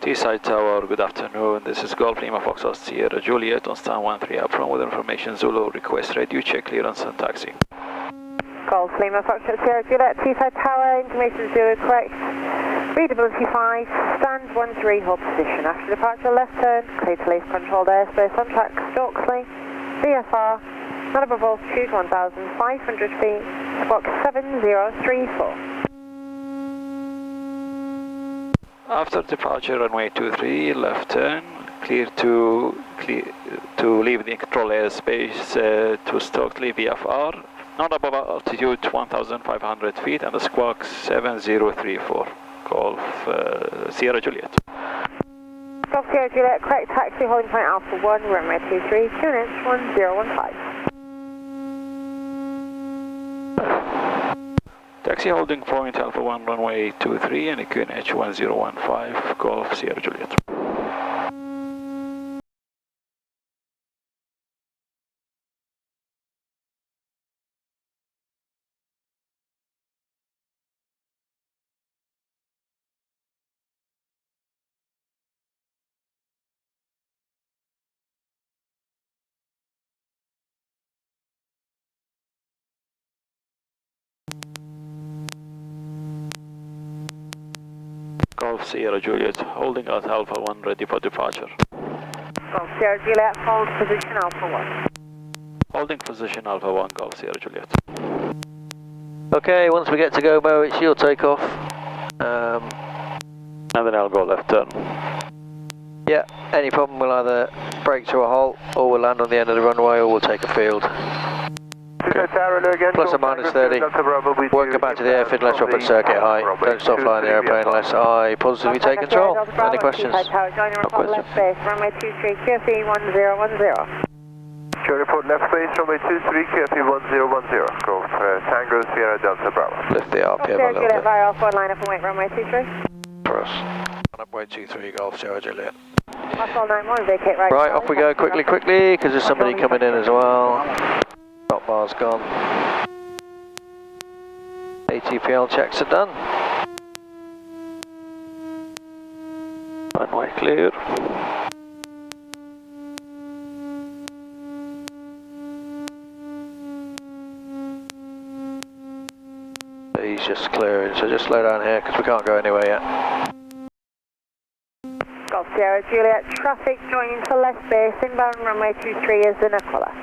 Teesside Tower, good afternoon. This is Golf Lima Foxtrot Sierra Juliet on stand 13 up from with information Zulu. Request radio check clearance and taxi. Golf Lima Foxtrot Sierra Juliet, Teesside Tower, information Zulu correct. Readability 5, stand 13, hold position. After departure, left turn, clear to leave controlled airspace on track, Storksley, VFR, not above altitude 1,500 feet, squawk 7034. After departure, runway 23, left turn, clear to leave the control airspace to Stokely VFR, not above altitude 1,500 feet, and the squawk 7034. Golf Sierra Juliet. Golf Sierra Juliet, correct taxi, holding point Alpha 1, runway 23, 2 inch 1015. Taxi holding point Alpha 1 runway 23 and QNH 1015 Golf Sierra Juliet. Golf Sierra Juliet, holding at Alpha 1, ready for departure. Golf Sierra Juliet, hold position Alpha 1. Holding position Alpha 1, Golf Sierra Juliet. Okay, once we get to Gobo, it's your takeoff. And then I'll go left turn. Yeah, any problem we'll either brake to a halt, or we'll land on the end of the runway, or we'll take a field. Plus or minus 30. Won't go back to the airfield unless we're up at circuit height. Don't stop flying the airplane unless I positively take control. Any questions? No question. Left base, runway 23, QFE 1010. Show report left base, runway 23, QFE 1010. Go Tango Sierra Delta Bravo. Lift the RPM a little bit. Via Alpha 1, line up and wait, runway 23. For us. Runway 23, Golf Sierra Juliet. Alpha 91, vacate right. Right, off we go quickly, because there's somebody coming in as well. Top bar's gone. ATPL checks are done. Runway clear. He's just clearing, so just slow down here because we can't go anywhere yet. Golf Sierra Juliet, traffic joining to left base, inbound runway 23 is in Aquila.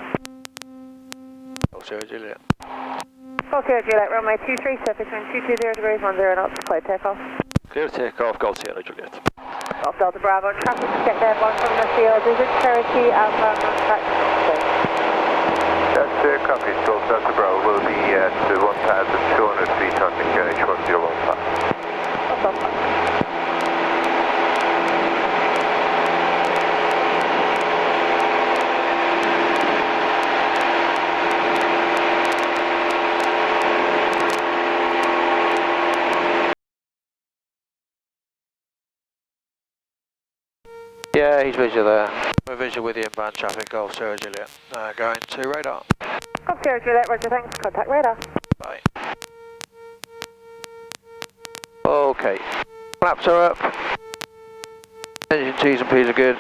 Golf Sierra Juliet. Golf Sierra Juliet, runway 23, surface wind 220 degrees, 10 knots, clear takeoff. Clear takeoff, Golf Sierra Juliet. Golf Delta Bravo, traffic to get airborne from the field, is it Cherokee, outbound on track, That's copy, Golf Delta Bravo will be at 1,200 feet on the QNH 1015. Yeah, he's visual there. We're visual with the inbound traffic, Golf Sierra Juliet. Going to radar. Golf Sierra Juliet, roger, thanks, contact radar. Bye. Okay, flaps are up. Engine T's and P's are good.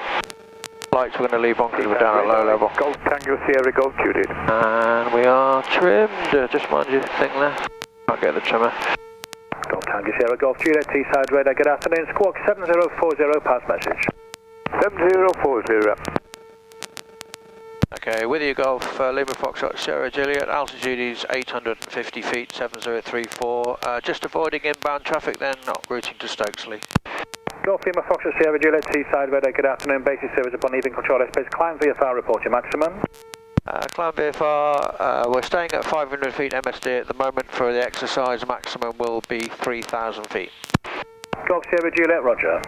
Lights we're going to leave on because we're down at low level. Golf Tango Sierra, Golf Juliet. And we are trimmed. Just mind your thing there. Can't get the trimmer. Golf Tango Sierra, Golf Juliet, Teesside radar, good afternoon. Squawk 7040, pass message. 7040. Okay, with you, Golf Lima Foxtrot Sierra Juliet. Altitude is 850 feet, 7034. Just avoiding inbound traffic then, not routing to Stokesley. Golf Lima Foxtrot Sierra Juliet, Teesside radar, good afternoon. Basic service upon leaving control airspace. Climb VFR, report your maximum. Climb VFR, we're staying at 500 feet MSD at the moment. For the exercise, maximum will be 3,000 feet. Golf Sierra Juliet, roger.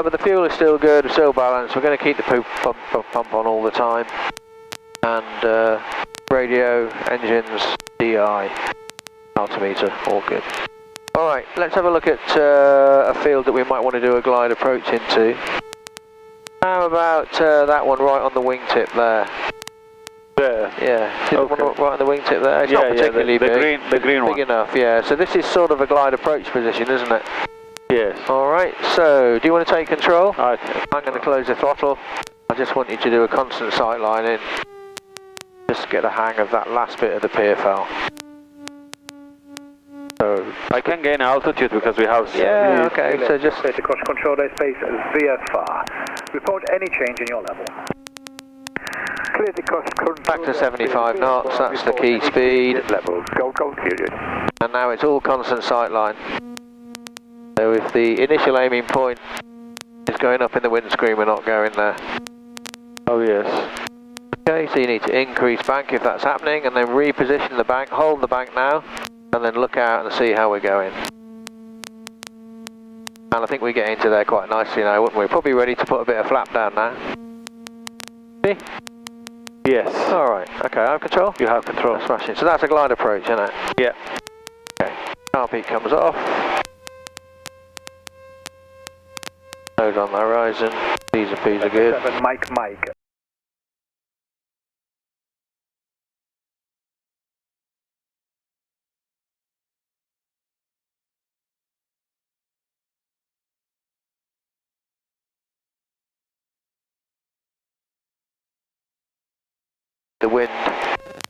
But the fuel is still good, it's still balanced. We're going to keep the pump on all the time. And radio, engines, DI, altimeter, all good. Alright, let's have a look at a field that we might want to do a glide approach into. How about that one right on the wingtip there? There. Yeah, see the one right on the wingtip there? It's Yeah, not particularly big. the green Big one. enough, yeah. So this is sort of a glide approach position, isn't it? Yes. Alright, so do you want to take control? Okay. I'm going to close the throttle. I just want you to do a constant sight line in. Just get a hang of that last bit of the PFL. So I can gain altitude because we have... yeah, okay, so just... Straight across control airspace VFR. Report any change in your level. Clear the cross control. Back to 75 knots, that's the key speed. Level. Go, clear. And now it's all constant sight line. So if the initial aiming point is going up in the windscreen, we're not going there. Oh yes. Okay, so you need to increase bank if that's happening, and then reposition the bank, hold the bank now, and then look out and see how we're going. And I think we get into there quite nicely now, wouldn't we? Probably ready to put a bit of flap down now. See? Yes. Alright, okay, I have control? You have control. Smashing. So that's a glide approach, isn't it? Yeah. Okay. RP comes off. Nose on the horizon. These and P's are good. 7, Mike. The wind.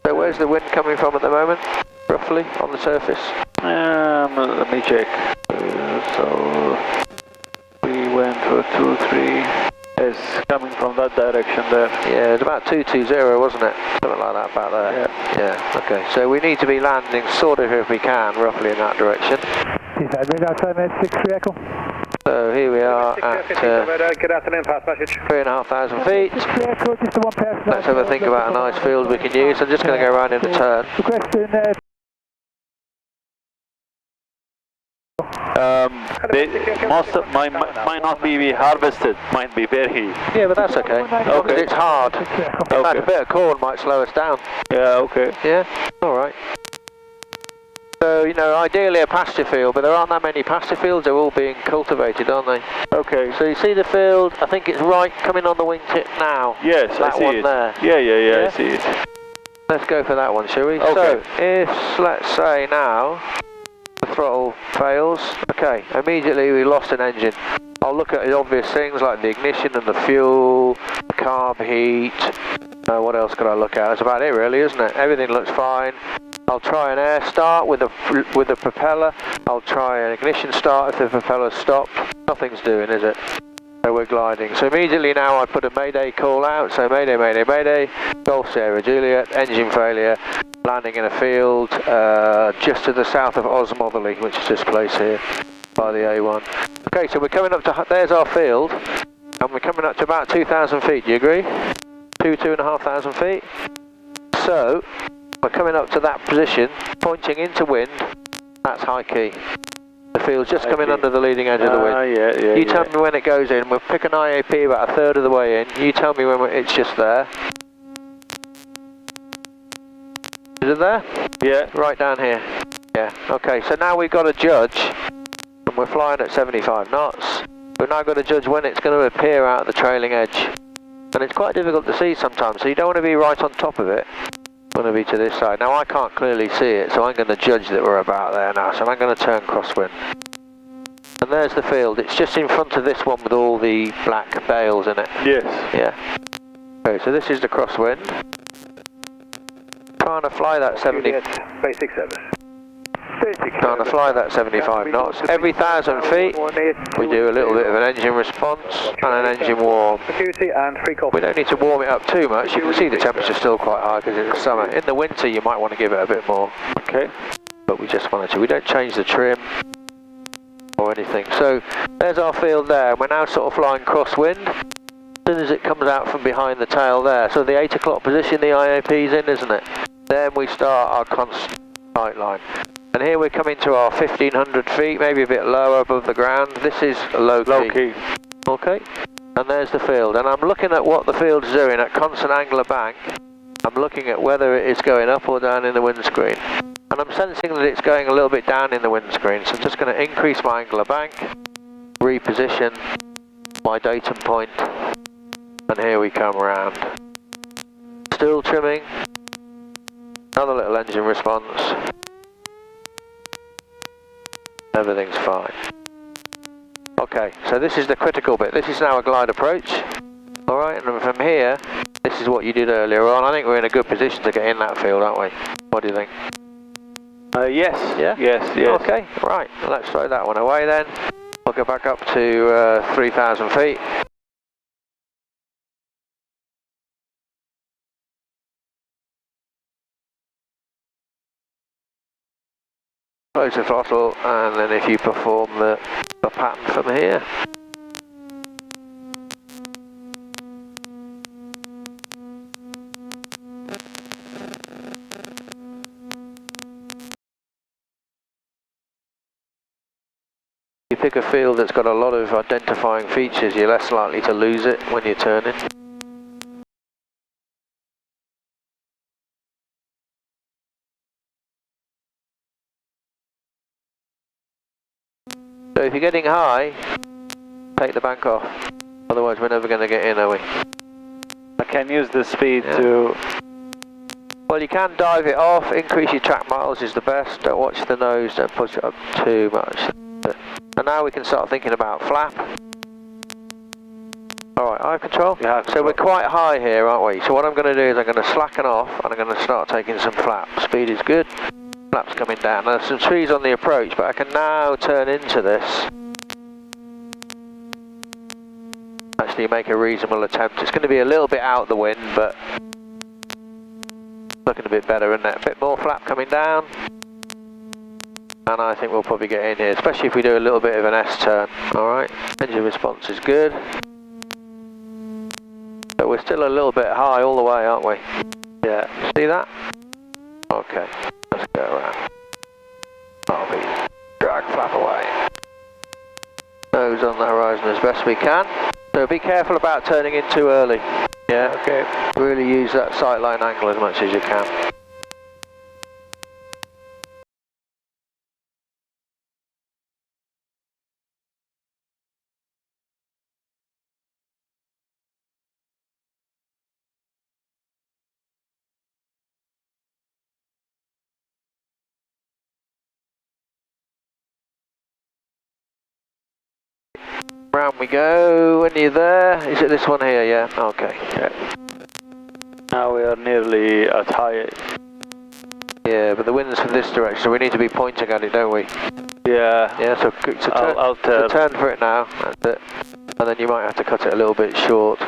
So where's the wind coming from at the moment, roughly, on the surface? Let me check. So we went for 23. It's coming from that direction there. Yeah, it's about 220, wasn't it? Something like that back there. Yeah, okay. So we need to be landing sort of, if we can, roughly in that direction. So here we are at Good afternoon, pass message. 3,500 feet. Let's have a think about a nice field we can use. I'm just going to go around in a turn. Most of might not be harvested, might be very... Yeah, but that's okay. Okay. It's hard. In fact, a bit of corn might slow us down. Yeah, okay. Yeah? Alright. So, you know, ideally a pasture field, but there aren't that many pasture fields, they're all being cultivated, aren't they? Okay. So you see the field, I think it's right coming on the wingtip now. Yes, that I see one it. there. Yeah, I see it. Let's go for that one, shall we? Okay. So, if, let's say now, the throttle fails, okay, immediately we lost an engine. I'll look at the obvious things like the ignition and the fuel, the carb heat, what else could I look at? That's about it really, isn't it? Everything looks fine. I'll try an air start with the propeller. I'll try an ignition start if the propeller's stopped. Nothing's doing, is it? So we're gliding. So immediately now I put a mayday call out. So mayday, mayday, mayday. Golf Sierra Juliet, engine failure, landing in a field just to the south of Osmotherley, which is this place here by the A1. Okay, so we're coming up to, there's our field, and we're coming up to about 2,000 feet, do you agree? 2,500 feet. So, we're coming up to that position, pointing into wind, that's high key. The field's just coming under the leading edge of the wind. You tell me when it goes in, we'll pick an IAP about a third of the way in, you tell me when it's just there. Is it there? Yeah. Right down here. Yeah, okay, so now we've got to judge, and we're flying at 75 knots, we've now got to judge when it's going to appear out at the trailing edge. And it's quite difficult to see sometimes, so you don't want to be right on top of it. You want to be to this side. Now I can't clearly see it, so I'm going to judge that we're about there now, so I'm going to turn crosswind. And there's the field, it's just in front of this one with all the black bales in it. Yes. Yeah. Okay, so this is the crosswind. Trying to fly that 70... Basic service. Trying to fly that 75 knots. Every 1,000 feet, we do a little bit of an engine response and an engine warm. We don't need to warm it up too much. You can see the temperature's still quite high because it's summer. In the winter, you might want to give it a bit more. Okay. But we just wanted to. We don't change the trim or anything. So there's our field there. We're now sort of flying crosswind. As soon as it comes out from behind the tail there. So the 8 o'clock position the IAP's in, isn't it? Then we start our constant sight line. And here we're coming to our 1,500 feet, maybe a bit lower above the ground. This is low key. Okay. And there's the field. And I'm looking at what the field's doing at constant angle of bank. I'm looking at whether it is going up or down in the windscreen. And I'm sensing that it's going a little bit down in the windscreen. So I'm just going to increase my angle of bank, reposition my datum point, And here we come round. Still trimming. Another little engine response. Everything's fine. Okay, so this is the critical bit. This is now a glide approach. Alright, and from here, this is what you did earlier on. I think we're in a good position to get in that field, aren't we? What do you think? Yes. Yeah? Yes. Okay, right. Let's throw that one away then. We'll go back up to 3,000 feet. Close the throttle, and then if you perform the pattern from here. You pick a field that's got a lot of identifying features, you're less likely to lose it when you're turning. So if you're getting high, take the bank off. Otherwise we're never going to get in, are we? I can use the speed to... Well, you can dive it off, increase your track miles is the best. Don't watch the nose, don't push it up too much. And now we can start thinking about flap. Alright, eye control. So we're quite high here, aren't we? So what I'm going to do is I'm going to slacken off and I'm going to start taking some flap. Speed is good. Flap's coming down. There's some trees on the approach, but I can now turn into this. Actually make a reasonable attempt. It's going to be a little bit out the wind, but looking a bit better, isn't it? A bit more flap coming down. And I think we'll probably get in here, especially if we do a little bit of an S-turn. Alright, engine response is good. But we're still a little bit high all the way, aren't we? Yeah, see that? Okay, let's go around. That'll be drag flap away. Nose on the horizon as best we can. So be careful about turning in too early. Yeah, okay. Really use that sightline angle as much as you can. Round we go, when you're there, is it this one here, yeah? Okay. Yeah. Now we are nearly at high. Yeah, but the wind's from this direction, so we need to be pointing at it, don't we? Yeah. Yeah, so I'll turn. So turn for it now, that's it. And then you might have to cut it a little bit short.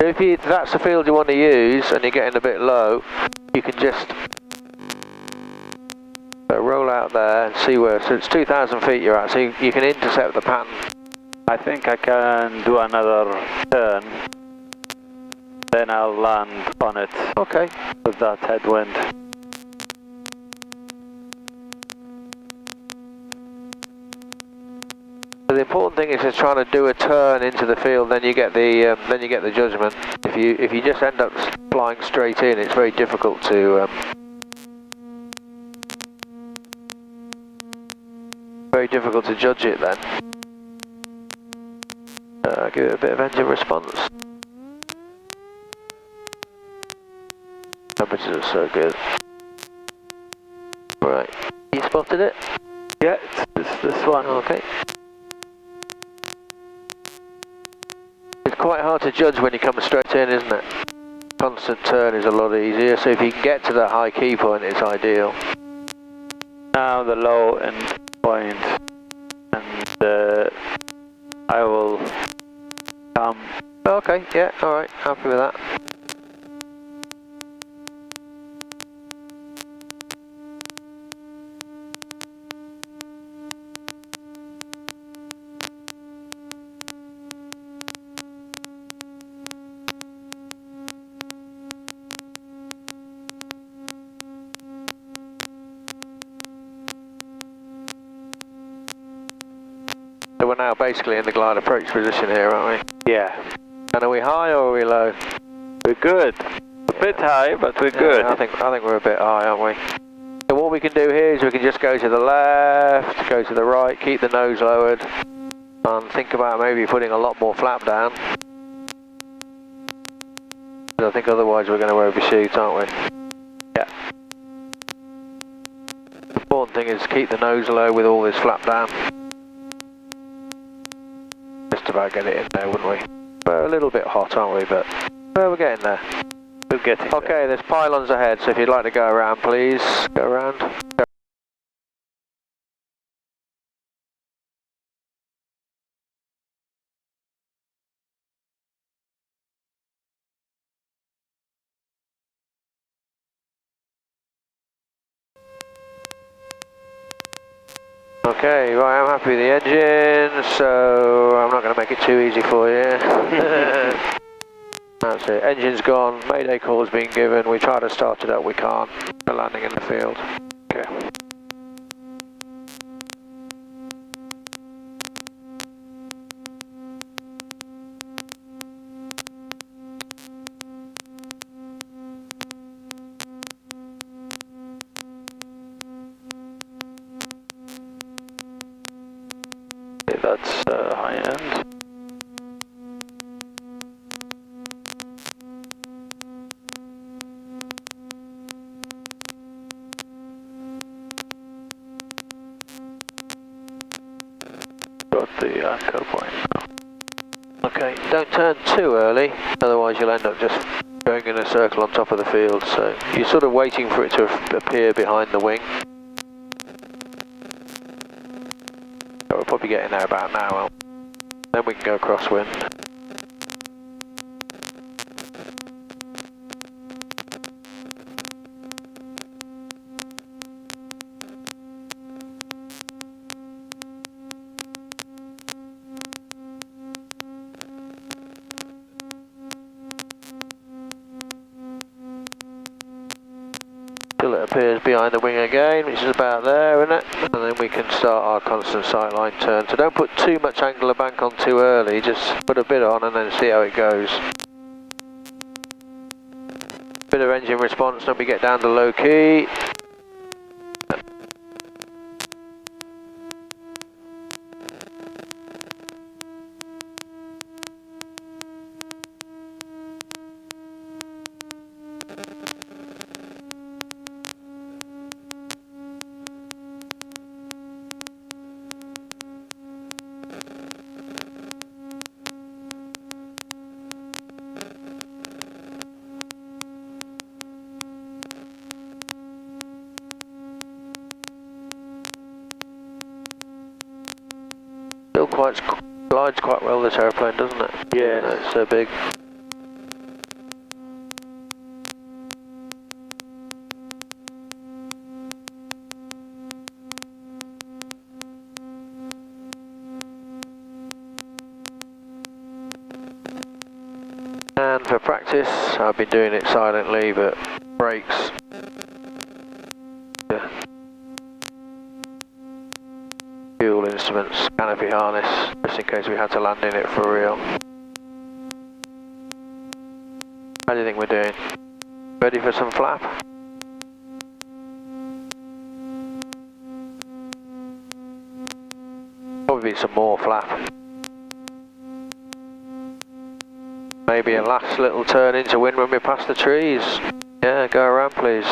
If that's the field you want to use, and you're getting a bit low, you can just roll out there and see where, so it's 2,000 feet you're at, so you can intercept the pattern. I think I can do another turn, then I'll land on it. Okay. With that headwind. So the important thing is just trying to do a turn into the field, then you get the judgment. If you just end up flying straight in, it's very difficult to judge it then. Give it a bit of engine response. Temperatures are so good. Right, you spotted it? Yeah, it's this one. Okay. It's quite hard to judge when you come straight in, isn't it? Constant turn is a lot easier, so if you can get to the high key point, it's ideal. Now the low end point, and I will come. Okay, yeah, alright, happy with that. So we're now basically in the glide approach position here, aren't we? Yeah. And are we high or are we low? We're good. A bit high, but we're good. I think we're a bit high, aren't we? So what we can do here is we can just go to the left, go to the right, keep the nose lowered, and think about maybe putting a lot more flap down. I think otherwise we're going to overshoot, aren't we? Yeah. The important thing is keep the nose low with all this flap down. Just about get it in there, wouldn't we? We're a little bit hot, aren't we? But we're getting there. We're getting Okay, there. there's pylons ahead, so if you'd like to go around, please go around. Okay, right, I'm happy with the engine, so I'm not going to make it too easy for you. That's it, engine's gone, mayday call's been given, we try to start it up, we can't. We're landing in the field. Okay. That's high end. Got the anchor point now. Okay, don't turn too early, otherwise you'll end up just going in a circle on top of the field, so you're sort of waiting for it to appear behind the wing. So we'll probably get in there about now, then we can go crosswind. Till it appears behind the wing again, which is about there, isn't it? And then we can start our constant sightline turn. So don't put too much angular bank on too early, just put a bit on and then see how it goes. Bit of engine response when we get down to low key. Still glides quite well, this aeroplane, doesn't it? Yes. It's so big. And for practice, I've been doing it silently, but brakes. Fuel instruments, canopy harness, just in case we had to land in it for real. How do you think we're doing? Ready for some flap? Probably some more flap. Maybe a last little turn into wind when we pass the trees. Yeah, go around please.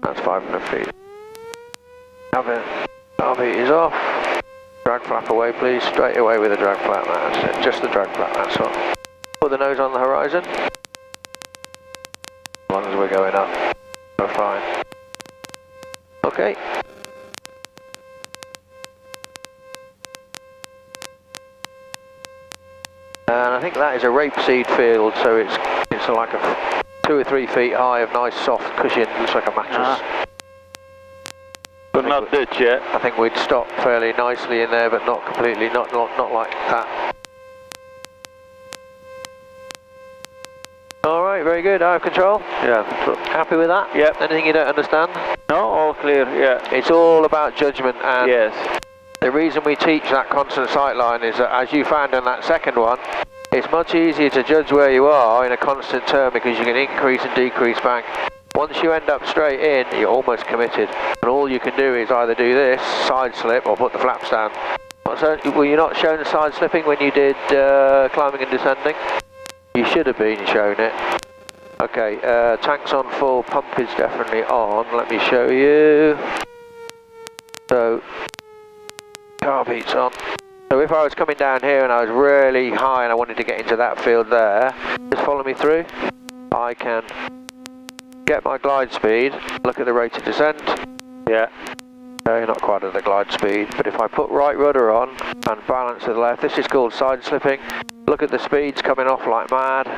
That's 500 feet. RV is off. Drag flap away please, straight away with the drag flap, that's it, just the drag flap, that's all. Put the nose on the horizon. As long as we're going up, we're fine. Okay. And I think that is a rapeseed field, so it's like a 2 or 3 feet high of nice soft cushion, looks like a mattress. But not ditch yet. I think we'd stop fairly nicely in there, but not completely, not like that. All right, very good. I have control. Yeah. Happy with that? Yep. Anything you don't understand? No, all clear. Yeah. It's all about judgment, and Yes. the reason we teach that constant sight line is that, as you found on that second one, it's much easier to judge where you are in a constant turn because you can increase and decrease bank. Once you end up straight in, you're almost committed, and all you can do is either do this, side slip, or put the flaps down. So, were you not shown side slipping when you did climbing and descending? You should have been shown it. Okay, tank's on full, pump is definitely on. Let me show you. So, car beat's on. So if I was coming down here and I was really high and I wanted to get into that field there, just follow me through. I can get my glide speed, look at the rate of descent. Yeah. Okay, not quite at the glide speed, but if I put right rudder on and balance to the left, this is called side slipping. Look at the speeds coming off like mad.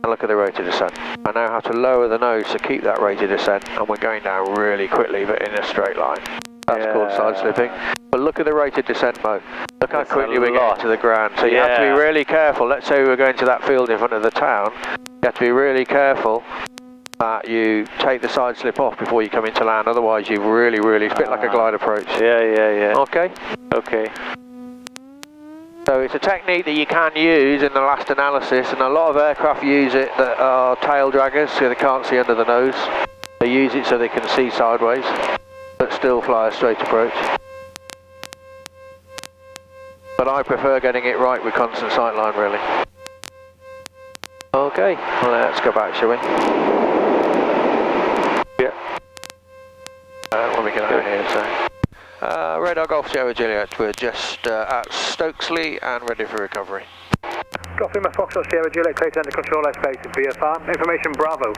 And look at the rate of descent. I now have to lower the nose to keep that rate of descent, and we're going down really quickly but in a straight line. That's called side slipping. But look at the rate of descent, Mo. Look how quickly we get to the ground. So you have to be really careful. Let's say we're going to that field in front of the town. You have to be really careful that you take the side slip off before you come into land. Otherwise, you really, it's a bit like a glide approach. Yeah. Okay? Okay. So it's a technique that you can use in the last analysis, and a lot of aircraft use it that are tail draggers, so they can't see under the nose. They use it so they can see sideways, but still fly a straight approach. But I prefer getting it right with constant sight line, really. Okay, well, let's go back, shall we? Yeah. When we get out of here, so. Radar Golf Sierra Juliet, we're just at Stokesley and ready for recovery. Golf Lima Foxtrot Sierra Juliet, clear to enter control airspace at VFR. Information Bravo.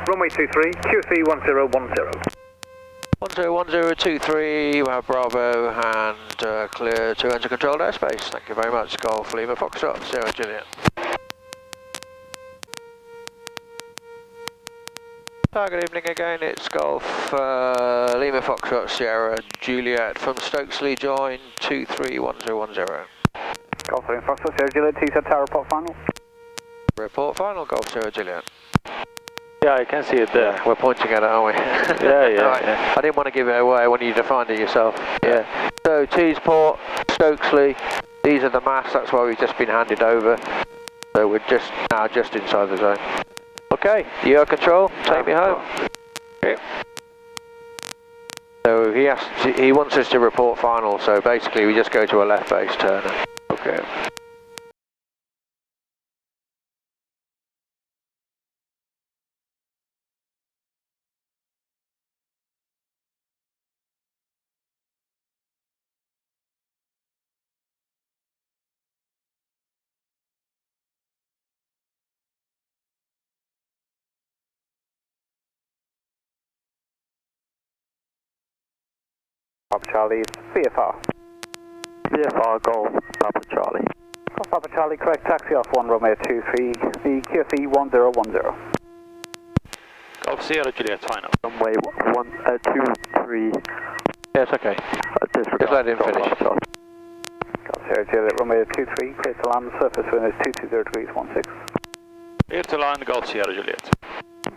Runway 23, QC 1010. 101023, you have Bravo and clear to enter controlled airspace. Thank you very much, Golf Lima Foxtrot Sierra Juliet. Good evening again, it's Golf Lima Foxtrot Sierra Juliet from Stokesley, join 231010. Golf Lima Foxtrot Sierra Juliet, TSAT Tower report final. Report final, Golf Sierra Juliet. Yeah, I can see it there. Yeah, we're pointing at it, aren't we? Yeah. I didn't want to give it away, I wanted you to find it yourself. Yeah. So, Teesport, Stokesley, these are the masts, that's why we've just been handed over. So we're just inside the zone. Okay, you have control, take me home. Okay. So he wants us to report final, so basically we just go to a left base turn. Okay. Papa Charlie, VFR. VFR, Golf, Papa Charlie. Golf Papa Charlie, correct, taxi off 1 Romeo 23, the QFE 1010. Golf Sierra Juliet, final. Runway 23. Yes, okay. Just let him finish. Golf Sierra Juliet, Romeo 23, clear to land, surface wind is 220 degrees 16. Clear to land, Golf Sierra Juliet.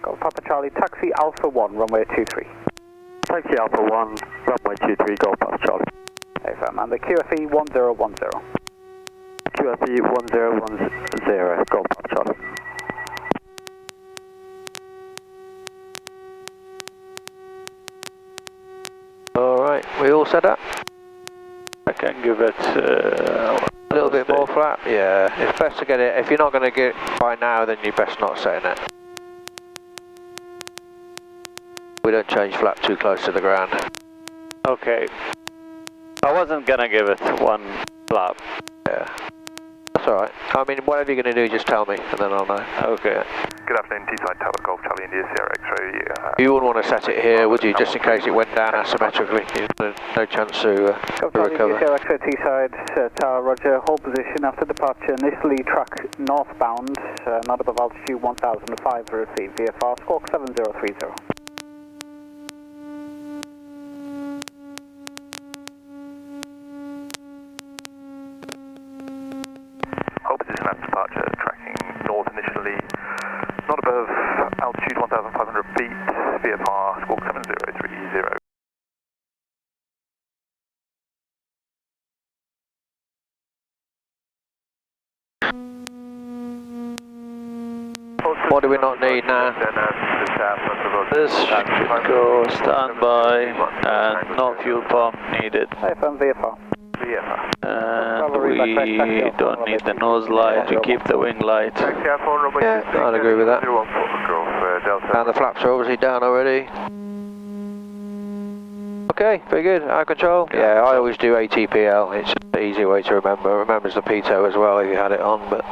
Golf Papa Charlie, taxi Alpha 1 Romeo 23. Taxi Alpha 1, runway 23, Golf Papa Charlie. FM, and the QFE 1010. QFE 1010, Golf Papa Charlie. Alright, we all set up? I can give it a little bit more flap? Yeah, it's best to get it, if you're not going to get it by now, then you're best not setting it. We don't change flap too close to the ground. Okay. I wasn't gonna give it one flap. Yeah. That's alright. I mean, whatever you're going to do, just tell me, and then I'll know. Okay. Good afternoon, Teesside Tower, Golf Charlie India Sierra X-ray. You wouldn't want to set it here, would you, just in case it went down asymmetrically? No chance to recover. Sierra X-ray Teesside Tower, roger, hold position after departure, initially track northbound, not above altitude 1005 feet, VFR, squawk 7030. Hold position at departure, tracking north initially, not above altitude 1,500 feet, VFR, squawk 7030. What do we not need now? This should go standby and no fuel pump needed. FM VFR. VFR. And we don't need the nose light, we keep the wing light. Taxi R4, runway Yeah, 26, I'd agree with that. 014 Golf Delta. And the flaps are obviously down already. Okay, very good. Our control. Yeah, I always do ATPL. It's an easy way to remember. Remembers the pitot as well if you had it on, but